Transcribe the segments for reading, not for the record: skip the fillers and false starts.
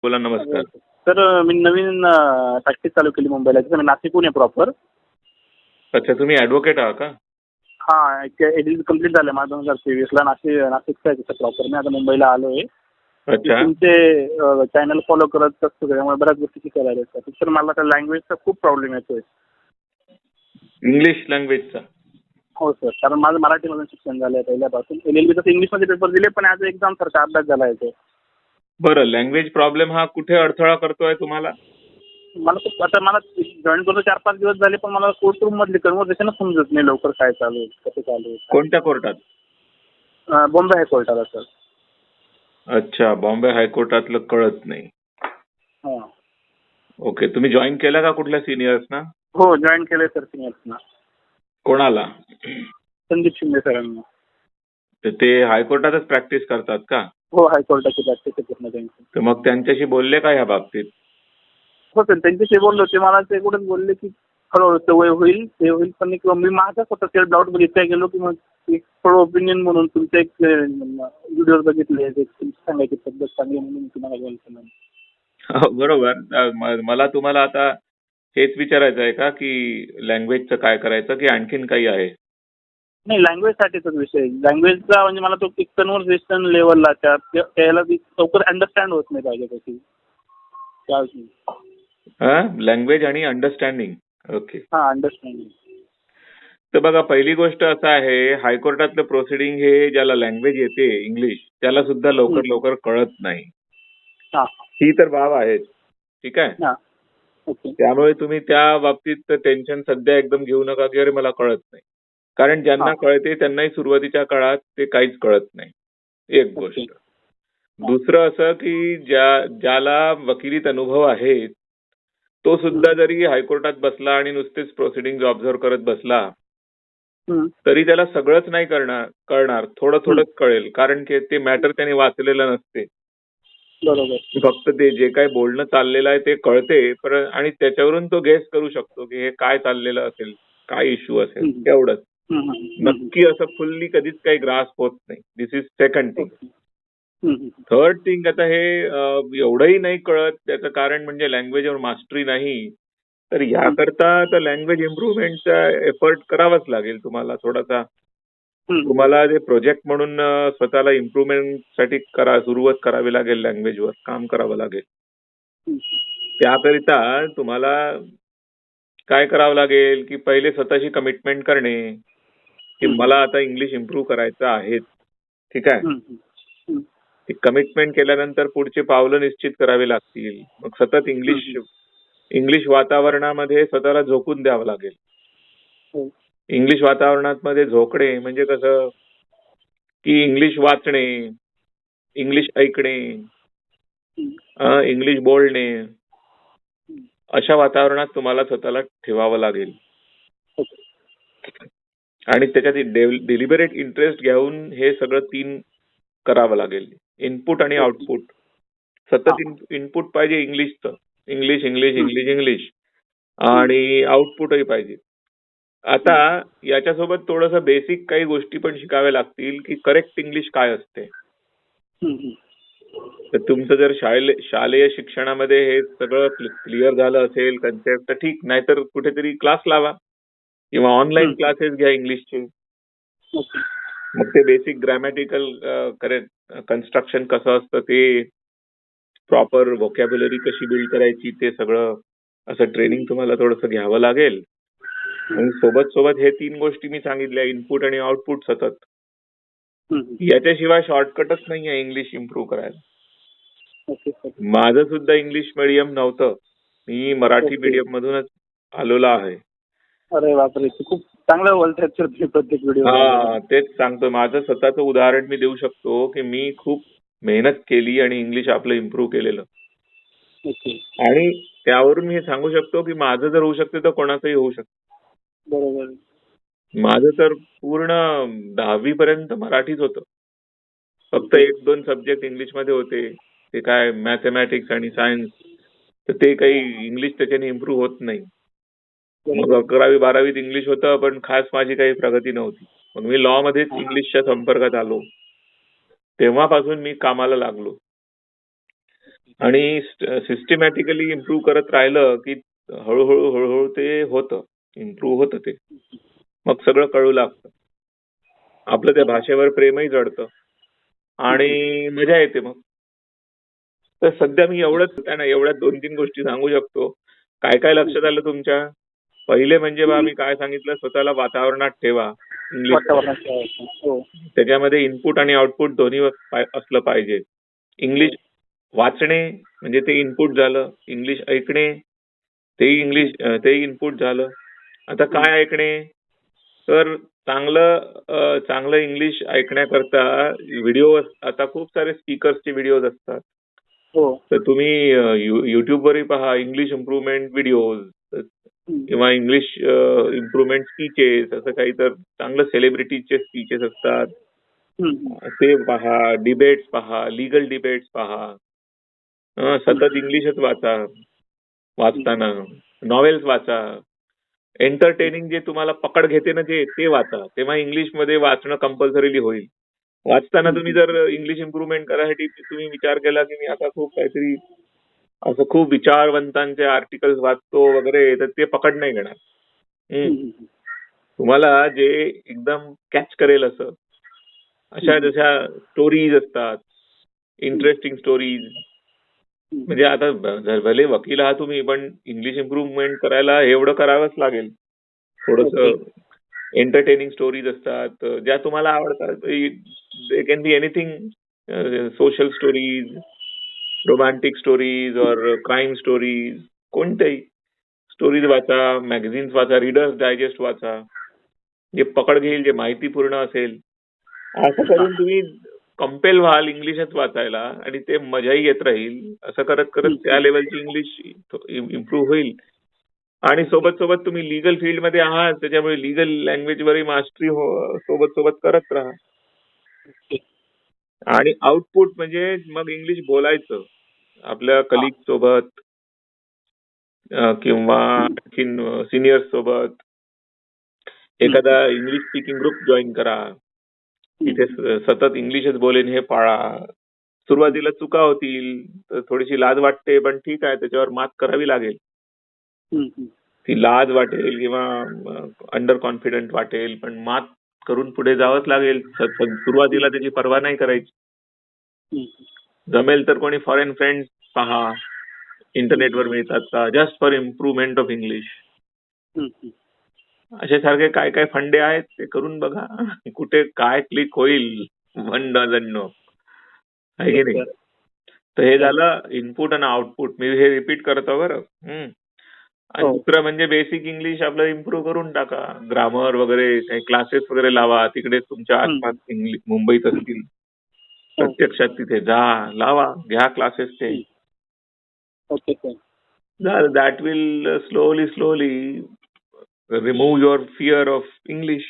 बोला. नमस्कार. तर मी नवीन प्रॅक्टिस चालू केली मुंबईला. तिथं मी नाशिकहून आहे प्रॉपर. अच्छा, तुम्ही ऍडव्होकेट आहात का? हां, एलएलबी कंप्लीट झालं माझं 2023ला. नाशिकचा आहे तिथं प्रॉपर. मी आता मुंबईला आलोय. अच्छा. तुमचे चॅनल फॉलो करत असतो त्यामुळे बऱ्याच गोष्टी शिकायला येतात. तर मला त्या लँग्वेजचा खूप प्रॉब्लेम येतोय. इंग्लिश लँग्वेजचा? हो सर, कारण माझं मराठीमधून शिक्षण झालंय पहिल्यापासून. एलएलबी तसं इंग्लिशमध्ये पेपर दिले, पण ॲज एक्झाम सारखा अभ्यास झाला आहे तो. बरं, लँग्वेज प्रॉब्लेम हा कुठे अडथळा करतोय तुम्हाला? मला जॉईन करून 4-5 दिवस झाले, पण मला कोर्ट रूम मधली कन्व्हर्सेशनच समजत नाही लवकर काय चालू आहे, कसं चालू आहे. कोणत्या कोर्टात? बॉम्बे हायकोर्टाला सर. अच्छा, बॉम्बे हायकोर्टातलं कळत नाही. हां. ओके, तुम्ही जॉईन केला का कुठल्या सिनियर्स ना? हो, जॉईन केलंय सर सिनियर्सना. कोणाला? संदीप शिंदे सरांना. तर ते हायकोर्टातच प्रॅक्टिस करतात का? हो, हायकोर्टाची प्रॅक्टिस आहे पूर्ण त्यांची. तर मग त्यांच्याशी बोलले का ह्या बाबतीत? हो सर, त्यांच्याशी बोललो. ते मला ते कुठेच बोलले की हळूहळू सवय होईल, ते होईल. पण किंवा मी माझा स्वतः सेल्फ डाऊटमध्ये इतका गेलो की मग एक थोडं ओपिनियन म्हणून तुमचे एक व्हिडिओ बघितले, सांगायची पद्धत चांगली म्हणून तुम्हाला जॉईन केलं. हो, बरोबर. मला तुम्हाला आता हेच विचारायचं आहे का की लँग्वेजचं काय करायचं की आणखीन काही आहे? नाही, लँग्वेजसाठीच विषय. लँग्वेजचा म्हणजे मला तो एक कन्व्हर्सेशन लेवलला त्याला लवकर अंडरस्टँड होत नाही पाहिजे तशी. लँग्वेज आणि अंडरस्टँडिंग. ओके. हां, अंडरस्टँडिंग. तर बघा, पहिली गोष्ट असं आहे, हायकोर्टातलं प्रोसिडिंग हे ज्याला लँग्वेज येते इंग्लिश, त्याला सुद्धा लवकर कळत नाही. हां. ही तर बाब आहे. ठीक आहे. हां. ओके. त्यामुळे तुम्ही त्या बाबतीत टेन्शन सध्या एकदम घेऊ नका की अरे मला कळत नाही. कारण ज्यांना कळते त्यांनाही सुरुवातीच्या काळात ते काहीच कळत नाही. एक गोष्ट. दुसरं असं की ज्याला वकिलीत अनुभव आहे, तो सुद्धा जरी हायकोर्टात बसला आणि नुसतेच प्रोसिडिंग ऑब्झर्व्ह करत बसला, तरी त्याला सगळंच नाही कळणार, थोडंच कळेल. कारण की ते मॅटर त्याने वाचलेलं नसते. बरोबर. फक्त ते जे काही बोलणं चाललेलं आहे ते कळते, आणि त्याच्यावरून तो गेस करू शकतो की हे काय चाललेलं असेल, काय इश्यू असेल, एवढंच. नक्की असं फुल्ली कधीच काही ग्रास्प होत नाही. This is second thing. Third thing, आता हे एवढंही नाही कळत त्याचं कारण म्हणजे लँग्वेजवर मास्टरी नाही. तर याकरता तर लँग्वेज इम्प्रुव्हमेंटचा एफर्ट करावाच लागेल तुम्हाला थोडासा. तुम्हाला जे प्रोजेक्ट म्हणून स्वतःला इम्प्रुव्हमेंटसाठी सुरुवात करावी लागेल, लँग्वेजवर काम करावं लागेल. त्याकरिता तुम्हाला काय करावं लागेल की पहिले स्वतःशी कमिटमेंट करणे की मला आता इंग्लिश इम्प्रूव्ह करायचं आहे. ठीक आहे. कमिटमेंट केल्यानंतर पुढचे पावलं निश्चित करावी लागतील. मग सतत इंग्लिश वातावरणामध्ये स्वतःला झोकून द्यावं लागेल. इंग्लिश वातावरणामध्ये झोकणे म्हणजे कसं की इंग्लिश वाचणे, इंग्लिश ऐकणे, इंग्लिश बोलणे, अशा वातावरणात तुम्हाला स्वतःला ठेवावं लागेल. आणि त्याच्यात डेलिबरेट इंटरेस्ट घेऊन हे सगळं 3 करावं लागेल. इनपुट आणि आउटपुट. सतत इनपुट पाहिजे इंग्लिशचं. इंग्लिश इंग्लिश इंग्लिश इंग्लिश आणि आउटपुटही पाहिजे. आता याच्यासोबत थोडंसं बेसिक काही गोष्टी पण शिकाव्या लागतील की करेक्ट इंग्लिश काय असते. तर तुमचं जर शालेय शिक्षणामध्ये हे सगळं क्लिअर झालं असेल कन्सेप्ट, तर ठीक. नाहीतर कुठेतरी क्लास लावा किंवा ऑनलाईन क्लासेस घ्या इंग्लिशचे. मग ते बेसिक ग्रॅमॅटिकल कन्स्ट्रक्शन कसं असतं, ते प्रॉपर व्होकॅब्युलरी कशी बिल्ड करायची, ते सगळं असं ट्रेनिंग तुम्हाला थोडंसं घ्यावं लागेल. आणि सोबत हे 3 गोष्टी मी सांगितल्या, इनपुट आणि आउटपुट सतत. याच्याशिवाय शॉर्टकटच नाहीये इंग्लिश इम्प्रूव्ह करायला. माझं सुद्धा इंग्लिश मीडियम नव्हतं. मी मराठी मीडियम मधूनच आलेलो आहे. अरे बापरे, खूप चांगलं बोलतायत प्रत्येक व्हिडिओ. हा, तेच सांगतो. माझं स्वतःचं उदाहरण मी देऊ शकतो की मी खूप मेहनत केली आणि इंग्लिश आपलं इम्प्रूव्ह केलेलं. आणि त्यावरून मी हे सांगू शकतो की माझं जर होऊ शकते तर कोणाचंही होऊ शकतं. बरोबर. माझं तर पूर्ण 10वी पर्यंत मराठीच होतं. फक्त 1-2 सब्जेक्ट इंग्लिशमध्ये होते. ते काय मॅथमॅटिक्स आणि सायन्स. तर ते काही इंग्लिश त्याच्याने इम्प्रूव्ह होत नाही. मग 11वी-12वीत इंग्लिश होतं, पण खास माझी काही प्रगती नव्हती. मग मी लॉ मध्येच इंग्लिशच्या संपर्कात आलो. तेव्हापासून मी कामाला लागलो. आणि सिस्टमॅटिकली इम्प्रूव्ह करत राहिलं की हळूहळू ते होतं, इम्प्रूव्ह होतं ते. मग सगळं कळू लागतं. आपलं त्या भाषेवर प्रेमही जडतं आणि मजा येते मग. तर सध्या मी एवढ्याच 2-3 गोष्टी सांगू शकतो. काय काय लक्षात आलं तुमच्या? पहिले म्हणजे मी काय सांगितलं, स्वतःला वातावरणात ठेवा. इंग्लिश हो. त्याच्यामध्ये इनपुट आणि आउटपुट दोन्ही असलं पाहिजे. इंग्लिश वाचणे म्हणजे ते इनपुट झालं, इंग्लिश ऐकणे ते इनपुट झालं. आता काय ऐकणे? तर चांगलं इंग्लिश ऐकण्याकरता व्हिडिओ, आता खूप सारे स्पीकर्सचे व्हिडिओज असतात. हो. तर तुम्ही युट्यूबवरही पहा इंग्लिश इम्प्रुव्हमेंट व्हिडिओज किंवा इंग्लिश इम्प्रुव्हमेंट स्पीचेस, असं काही तर चांगलं सेलिब्रिटीजचे स्पीचेस असतात ते पहा, डिबेट्स पहा, लीगल डिबेट्स पहा. सतत इंग्लिशच वाचताना नॉवेल्स वाचा. एंटरटेनिंग जे तुम्हाला पकड घेते ना ते वाचा. तेव्हा इंग्लिशमध्ये वाचणं कंपल्सरीली होईल. वाचताना तुम्ही जर इंग्लिश इम्प्रुव्हमेंट करायसाठी तुम्ही विचार केला की मी आता खूप विचारवंतांचे आर्टिकल्स वाचतो वगैरे, तर ते पकड नाही घेणार. तुम्हाला जे एकदम कॅच करेल अशा जशा स्टोरीज असतात, इंटरेस्टिंग स्टोरीज. म्हणजे आता भले वकील आहात तुम्ही, पण इंग्लिश इम्प्रुव्हमेंट करायला एवढं करावंच लागेल. थोडंसं एंटरटेनिंग स्टोरीज असतात ज्या तुम्हाला आवडतात. They can be anything, social stories, romantic stories और क्राईम स्टोरीज, कोणत्याही स्टोरीज वाचा, मॅगझिन्स वाचा, रीडर्स डायजेस्ट वाचा. जे पकड घेईल, जे माहितीपूर्ण असेल, असं करून तुम्ही कंपेल व्हाल इंग्लिशच वाचायला आणि ते मजाही येत राहील. असं करत करत त्या लेवलची इंग्लिश इम्प्रूव्ह होईल. आणि सोबत तुम्ही लीगल फील्डमध्ये आहात, त्याच्यामुळे लीगल लँग्वेजवरही मास्टरी सोबत करत राहा. आणि आउटपुट म्हणजे मग इंग्लिश बोलायचं आपल्या कलिग सोबत किंवा आणखीन सिनियर्स सोबत. एखादा इंग्लिश स्पीकिंग ग्रुप जॉईन करा. तिथे सतत इंग्लिशच बोलेन हे पाळा. सुरुवातीला चुका होतील, तर थोडीशी लाज वाटते, पण ठीक आहे, त्याच्यावर मात करावी लागेल. ती लाज वाटेल किंवा अंडर कॉन्फिडंट वाटेल, पण मात करून पुढे जावंच लागेल. सुरुवातीला त्याची पर्वा नाही करायची. जमेल तर कोणी फॉरेन फ्रेंड्स पहा, इंटरनेटवर मिळतात का, just for improvement of English. असे सारखे काय काय फंडे आहेत ते करून बघा. कुठे काय क्लिक होईल, वन डझन नो, आहे की नाही. तर हे झालं इनपुट आणि आउटपुट. मी हे रिपीट करतो बरं. आणि दुसरं म्हणजे बेसिक इंग्लिश आपलं इम्प्रूव्ह करून टाका. ग्रामर वगैरे काही क्लासेस वगैरे लावा. तिकडे तुमच्या आसपास मुंबईत असतील, प्रत्यक्षात तिथे जा, लावा, घ्या क्लासेस ते. That will slowly remove your fear of English.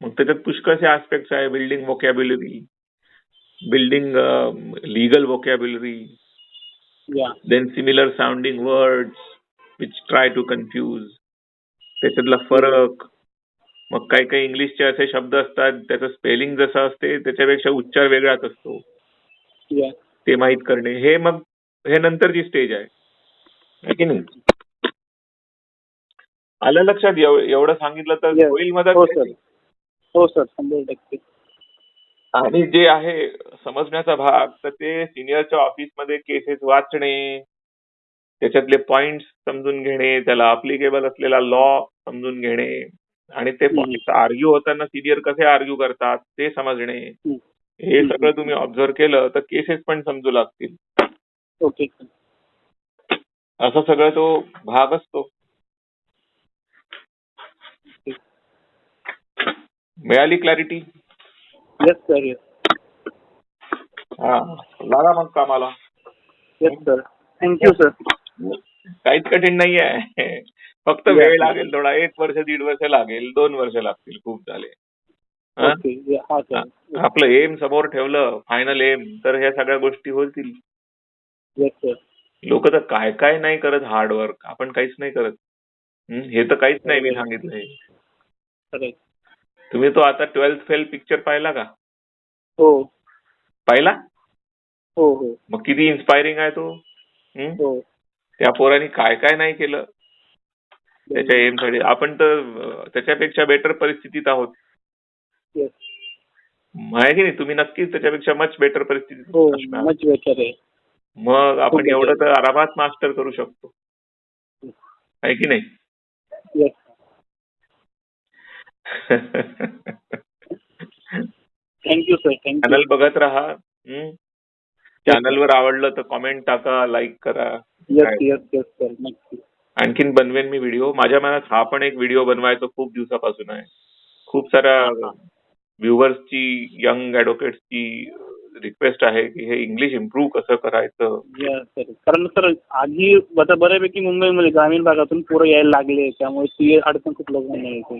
मग त्याच्यात पुष्कळसे ऍस्पेक्ट्स आहे. Building vocabulary, building legal vocabulary, then similar sounding words which try to confuse, त्याच्यातला फरक. मग काही इंग्लिशचे असे शब्द असतात त्याचं स्पेलिंग जसं असते त्याच्यापेक्षा उच्चार वेगळाच असतो, ते माहित करणे. हे नंतरची स्टेज आहे की नाही. आलं लक्षात? एवढं सांगितलं तर होईल मदत. हो सर, 100%. आणि जे आहे समजण्याचा भाग, तर ते सिनियरच्या ऑफिसमध्ये केसेस वाचणे, त्याच्यातले पॉइंट्स समजून घेणे, त्याला अप्लिकेबल असलेला लॉ समजून घेणे आणि ते पॉइंट आर्ग्यू होताना सिनियर कसे आर्ग्यू करतात ते समजणे. हे सगळं तुम्ही ऑब्झर्व केलं तर केसेस पण समजू लागतील. ओके. असं सगळं तो भाग असतो. मिळाली क्लॅरिटी? Yes sir, yes. हा, लागा मग कामाला. Yes sir, thank you sir. काहीच कठीण नाही आहे. फक्त वेळ लागेल थोडा. 1 वर्ष 1.5 वर्ष लागेल, 2 वर्ष लागतील, खूप झाले. आपलं एम समोर ठेवलं, फायनल एम, तर ह्या सगळ्या गोष्टी होतील. लोक तर काय नाही करत हार्डवर्क. आपण काहीच नाही करत. हे तर काहीच नाही मी सांगितलंय. तुम्ही तो आता 12th फेल पिक्चर पाहिला का? हो. पाहिला? हो हो मग किती इन्स्पायरिंग आहे तो. हो त्या पोरांनी काय काय नाही केलं त्याच्या एम साठी. आपण तर त्याच्यापेक्षा बेटर परिस्थितीत आहोत. येस आहे की नाही? तुम्ही नक्कीच त्याच्यापेक्षा मच बेटर परिस्थितीत हो असणार. मच बेटर आहे. मग आपण खूप एवढं better. तर आरामात मास्टर करू शकतो. आहे की नाही? Yes thank you sir thank you. Channel बघत राहा. चॅनलवर आवडलं तर कॉमेंट टाका, लाईक करा. येस येस येस सर नक्की. आणखीन बनवेन मी व्हिडिओ. माझ्या मनात हा पण एक व्हिडिओ बनवायचा खूप दिवसापासून आहे. खूप साऱ्या व्ह्युअर्सची, यंग ऍडव्होकेट्सची रिक्वेस्ट आहे की हे इंग्लिश इम्प्रूव्ह कसं करायचं. सर कारण सर आधी आता बऱ्यापैकी मुंबईमध्ये ग्रामीण भागातून पोरं यायला लागले त्यामुळे ती अडचण खूप लोकांना येते.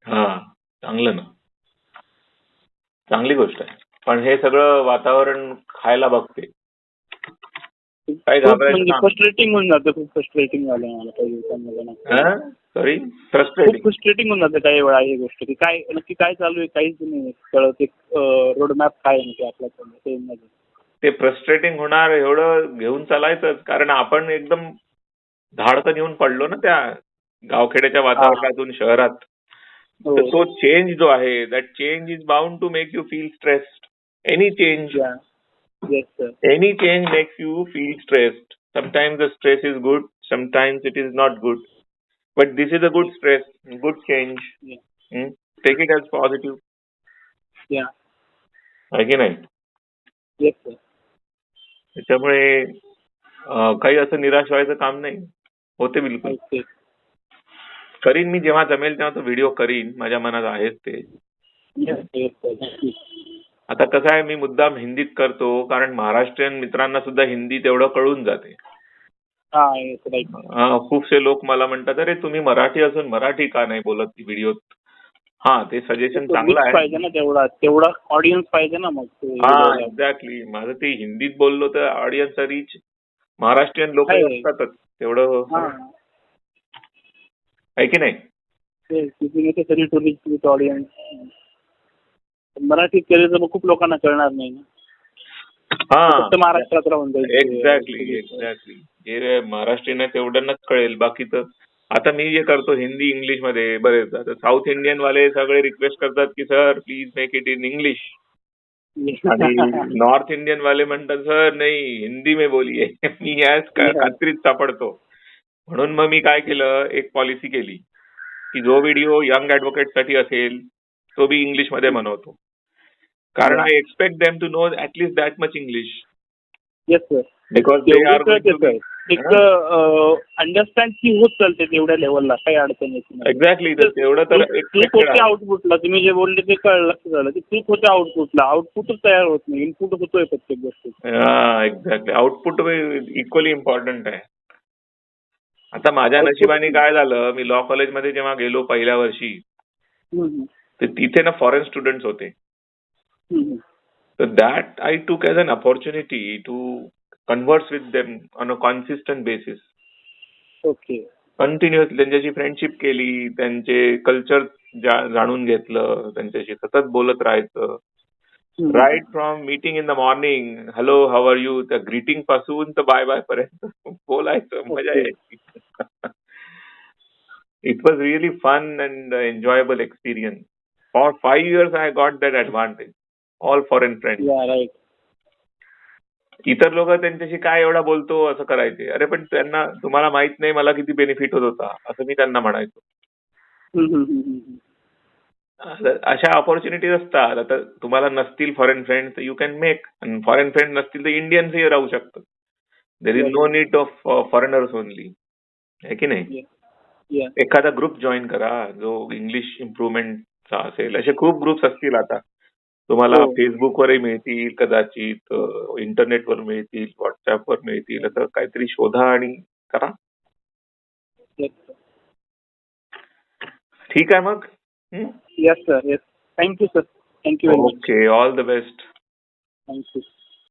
हा चांगलं ना, चांगली गोष्ट आहे. पण हे सगळं वातावरण खायला बघते. काय खूप घाबरायचं म्हणजे काम. फ्रस्ट्रेटिंग होऊन जातं. खूप फ्रस्ट्रेटिंग झालं मला काही दिवसांमध्ये. सॉरी, खूप फ्रस्ट्रेटिंग. फ्रस्ट्रेटिंग होऊन जातं काही वेळा ही गोष्ट की काय नक्की काय चालू आहे काहीच नाही कळत. एक रोडमॅप काय आहे म्हणजे आपल्याकडे. ते फ्रस्ट्रेटिंग होणार एवढं घेऊन चालायचंच. कारण आपण एकदम धाडकन येऊन पडलो ना त्या गावखेड्याच्या वातावरणातून शहरात. तर तो चेंज जो आहे, that change is bound to make you feel stressed. Any change, yes sir. any change makes you feel stressed. Sometimes the stress is good, sometimes it is not good. But this is a good stress, good change. Take it as positive. आहे की नाही? Yes sir. त्याच्यामुळे काही असं निराश व्हायचं काम नाही. होते बिलकुल. करीन मी जेव्हा जमेल तेव्हा तो व्हिडिओ करीन. माझ्या मनात आहेच ते. आता कसं आहे, मी मुद्दाम हिंदीत करतो कारण महाराष्ट्रीयन मित्रांना सुद्धा हिंदी तेवढं कळून जाते. खूपसे लोक मला म्हणतात अरे तुम्ही मराठी असून मराठी का नाही बोलत व्हिडिओत. हा ते सजेशन चांगलं आहे. पाहिजे ना तेवढा ऑडियन्स पाहिजे ना मग. हा एक्झॅक्टली. माझं ते हिंदीत बोललो तर ऑडियन्सचा रीच महाराष्ट्रीयन लोक असतातच तेवढं. आहे की नाही? ऑडियन्स मराठी केलं तर मग खूप लोकांना कळणार नाही ना. फक्त महाराष्ट्रात राहून जाईल. एक्झॅक्टली. जे महाराष्ट्रीयन आहे तेवढ्यांनाच कळेल. बाकी तर आता मी जे करतो हिंदी इंग्लिश मध्ये बरेच. आता साऊथ इंडियन वाले सगळे रिक्वेस्ट करतात की sir please make it in English. आणि नॉर्थ इंडियन वाले म्हणतात सर नाही हिंदी में बोलिये. मी याच खात्रीत सापडतो. म्हणून मग मी काय केलं, एक पॉलिसी केली की जो व्हिडिओ यंग ऍडव्होकेट साठी असेल तो बी इंग्लिश मध्ये बनवतो. कारण I expect them to know at least that much English. Yes sir. Because they are एक अंडरस्टँड की होत चालते तेवढ्या लेवलला काही अडचण येत नाही. एक्झॅक्टली. तेवढं तर क्लिक होते आउटपुटला. तुम्ही जे बोलले ते लक्षात झालं की क्लिक होते आउटपुटला. आउटपुटच तयार होत नाही. इनपुट होतोय प्रत्येक गोष्टी. एक्झॅक्टली. आउटपुट इक्वली इम्पॉर्टंट आहे. आता माझ्या नशिबाने काय झालं, मी लॉ कॉलेजमध्ये जेव्हा गेलो पहिल्या वर्षी तर तिथे ना फॉरेन स्टुडंट्स होते. तर that I took as an opportunity to converse with them on a consistent basis. Okay. Continuously त्यांच्याशी फ्रेंडशिप केली, त्यांचे कल्चर जाणून घेतलं, त्यांच्याशी सतत बोलत राहायचं. Right from meeting in the morning, hello how are you, त्या ग्रीटिंग पासून तर बाय बाय पर्यंत बोलायचं. मजा यायची. It was really fun and enjoyable experience. For 5 years I got that advantage. All foreign friends. इतर लोक त्यांच्याशी काय एवढा बोलतो असं करायचे. अरे पण त्यांना तुम्हाला माहित नाही मला किती बेनिफिट होत होता असं मी त्यांना म्हणायचो. अशा ऑपॉर्च्युनिटीज असतात. आता तुम्हाला नसतील फॉरेन फ्रेंड्स तर you can make. Foreign friend नसतील तर इंडियन्सही राहू शकतात. There is no need of foreigners only. आहे की नाही? एखादा ग्रुप जॉईन करा जो इंग्लिश इम्प्रुव्हमेंटचा असेल. असे खूप ग्रुप्स असतील आता तुम्हाला फेसबुकवरही मिळतील, कदाचित इंटरनेटवर मिळतील, व्हॉट्सअपवर मिळतील. असं काहीतरी शोधा आणि करा. ठीक आहे मग. Yes sir. Yes. Thank you sir. Thank you. Okay. All the best. Thank you.